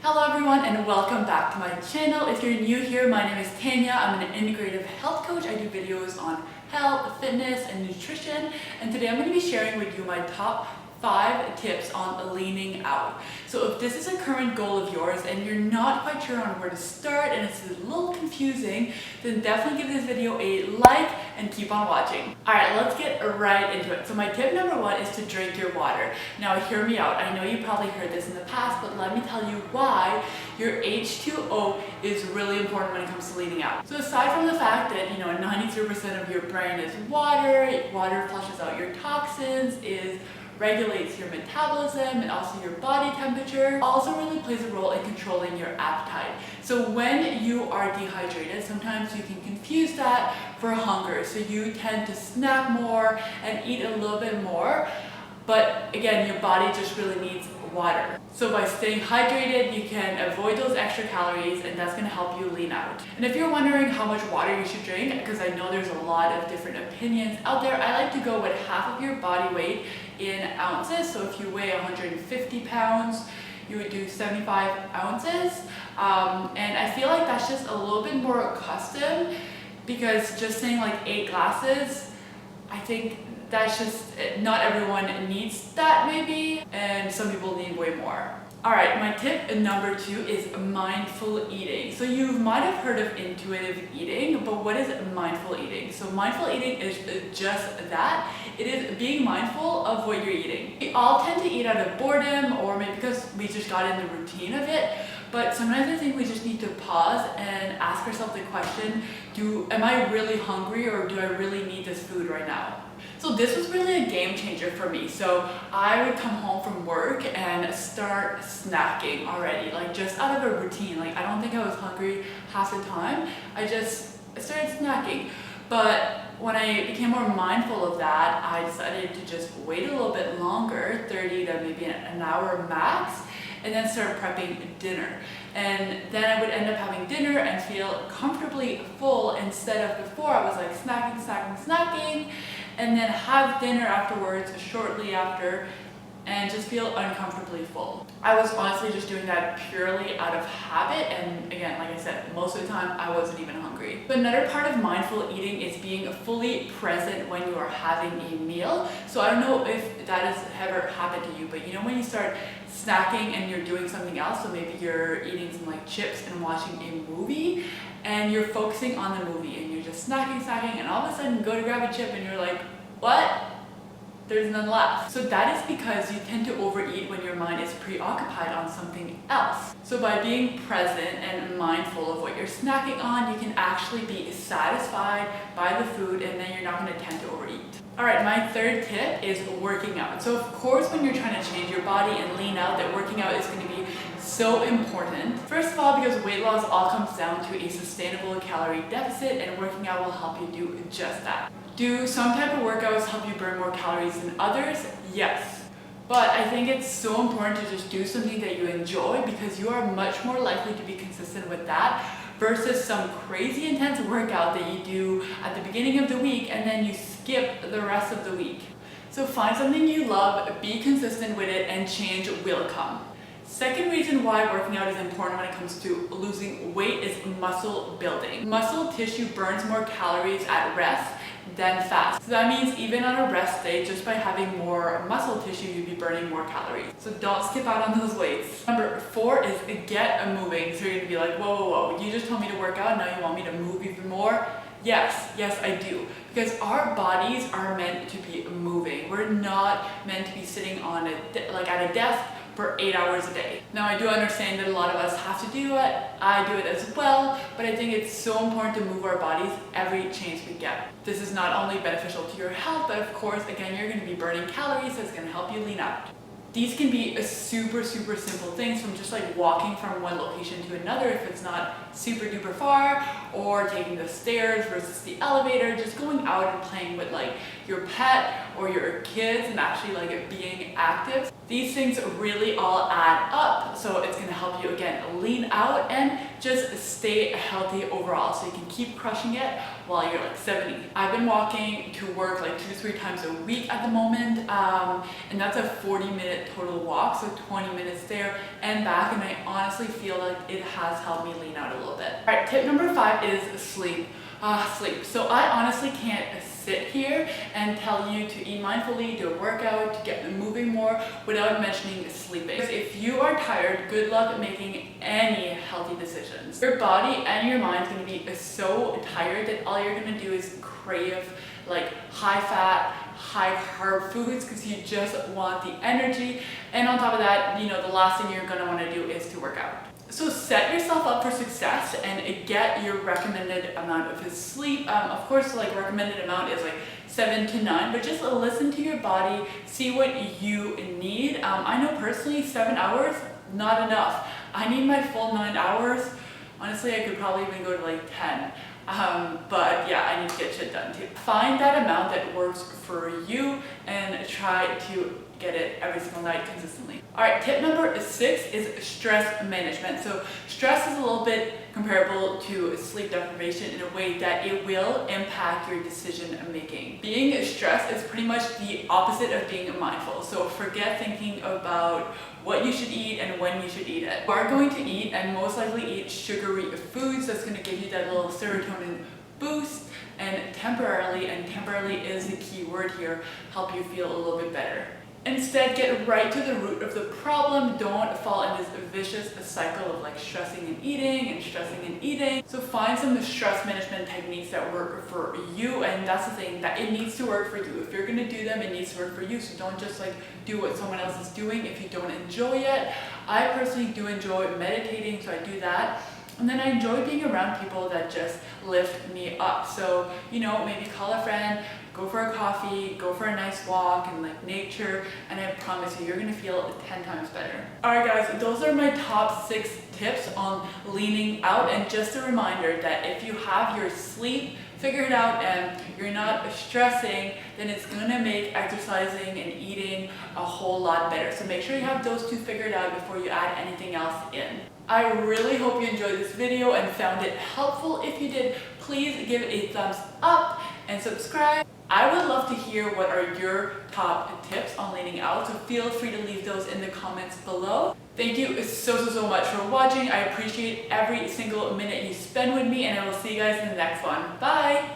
Hello everyone and welcome back to my channel. If you're new here, my name is Tanya. I'm an integrative health coach. I do videos on health, fitness, and nutrition. And today I'm going to be sharing with you my top 5 tips on leaning out. So if this is a current goal of yours and you're not quite sure on where to start and it's a little confusing, then definitely give this video a like and keep on watching. Alright, let's get right into it. So my tip number 1 is to drink your water. Now hear me out. I know you probably heard this in the past, but let me tell you why your H2O is really important when it comes to leaning out. So aside from the fact that 92% of your brain is water, water flushes out your toxins, regulates your metabolism and also your body temperature, also really plays a role in controlling your appetite. So when you are dehydrated, sometimes you can confuse that for hunger. So you tend to snack more and eat a little bit more, but again, your body just really needs water. So by staying hydrated, you can avoid those extra calories and that's going to help you lean out. And if you're wondering how much water you should drink, because I know there's a lot of different opinions out there, I like to go with half of your body weight in ounces. So if you weigh 150 pounds, you would do 75 ounces. And I feel like that's just a little bit more custom, because just saying like 8 glasses, I think that's just, not everyone needs that maybe, and some people need way more. Alright, my tip number 2 is mindful eating. So you might have heard of intuitive eating, but what is mindful eating? So mindful eating is just that. It is being mindful of what you're eating. We all tend to eat out of boredom, or maybe because we just got in the routine of it, but sometimes I think we just need to pause and ask ourselves the question, am I really hungry, or do I really need this food right now? So this was really a game changer for me. So I would come home from work and start snacking already, like just out of a routine. Like I don't think I was hungry half the time. I just started snacking. But when I became more mindful of that, I decided to just wait a little bit longer, 30 to maybe an hour max, and then start prepping dinner. And then I would end up having dinner and feel comfortably full, instead of before I was like snacking, and then have dinner afterwards, shortly after, and just feel uncomfortably full. I was honestly just doing that purely out of habit, and again, like I said, most of the time I wasn't even hungry. But another part of mindful eating is being fully present when you are having a meal. So I don't know if that has ever happened to you, but when you start snacking and you're doing something else, so maybe you're eating some like chips and watching a movie, and you're focusing on the movie and you're just snacking, and all of a sudden go to grab a chip and you're like, what? There's none left. So that is because you tend to overeat when your mind is preoccupied on something else. So by being present and mindful of what you're snacking on, you can actually be satisfied by the food, and then you're not going to tend to overeat. Alright, my third tip is working out. So of course, when you're trying to change your body and lean out, that working out is going to be so important. First of all, because weight loss all comes down to a sustainable calorie deficit, and working out will help you do just that. Do some type of workouts help you burn more calories than others? Yes. But I think it's so important to just do something that you enjoy, because you are much more likely to be consistent with that versus some crazy intense workout that you do at the beginning of the week and then you skip the rest of the week. So find something you love, be consistent with it, and change will come. Second reason why working out is important when it comes to losing weight is muscle building. Muscle tissue burns more calories at rest than fast. So that means even on a rest day, just by having more muscle tissue, you'd be burning more calories. So don't skip out on those weights. Number 4 is get moving. So you're gonna be like, whoa, you just told me to work out, now you want me to move even more? Yes, I do. Because our bodies are meant to be moving. We're not meant to be sitting on at a desk for 8 hours a day. Now I do understand that a lot of us have to do it. I do it as well, but I think it's so important to move our bodies every chance we get. This is not only beneficial to your health, but of course, again, you're going to be burning calories, so it's going to help you lean out. These can be a super simple things, from just like walking from one location to another if it's not super duper far, or taking the stairs versus the elevator, just going out and playing with like your pet or your kids and actually like being active. These things really all add up, so it's gonna help you again lean out and just stay healthy overall, so you can keep crushing it while you're like 70. I've been walking to work like 2 to 3 times a week at the moment, and that's a 40-minute total walk, so 20 minutes there and back, and I honestly feel like it has helped me lean out a little bit. All right, tip number 5 is sleep. Sleep. So I honestly can't sit here and tell you to eat mindfully, do a workout, to get moving more without mentioning sleeping. Because if you are tired, good luck making any healthy decisions. Your body and your mind is going to be so tired that all you're going to do is crave like high fat, high carb foods because you just want the energy. And on top of that, you know, the last thing you're going to want to do is to work out. So set yourself up for success and get your recommended amount of sleep. Of course, like recommended amount is like 7 to 9, but just listen to your body, see what you need. I know personally 7 hours, not enough. I need my full 9 hours. Honestly, I could probably even go to like 10. But yeah, I need to get shit done too. Find that amount that works for you and try to get it every single night consistently. All right, tip number 6 is stress management. So stress is a little bit comparable to sleep deprivation in a way that it will impact your decision making. Being stressed is pretty much the opposite of being mindful. So forget thinking about what you should eat and when you should eat it. You are going to eat and most likely eat sugary foods. That's going to give you that little serotonin boost, and temporarily is the key word here, help you feel a little bit better. Instead, get right to the root of the problem. Don't fall in this vicious cycle of like stressing and eating. So find some stress management techniques that work for you, and that's the thing, that it needs to work for you. If you're gonna do them, it needs to work for you. So don't just like do what someone else is doing if you don't enjoy it. I personally do enjoy meditating, so I do that. And then I enjoy being around people that just lift me up. So, you know, maybe call a friend, go for a coffee, go for a nice walk in like nature, and I promise you, you're gonna feel 10 times better. All right guys, those are my top 6 tips on leaning out. And just a reminder that if you have your sleep figured out and you're not stressing, then it's gonna make exercising and eating a whole lot better. So make sure you have those 2 figured out before you add anything else in. I really hope you enjoyed this video and found it helpful. If you did, please give it a thumbs up and subscribe. I would love to hear what are your top tips on leaning out, so feel free to leave those in the comments below. Thank you so much for watching. I appreciate every single minute you spend with me, and I will see you guys in the next one. Bye!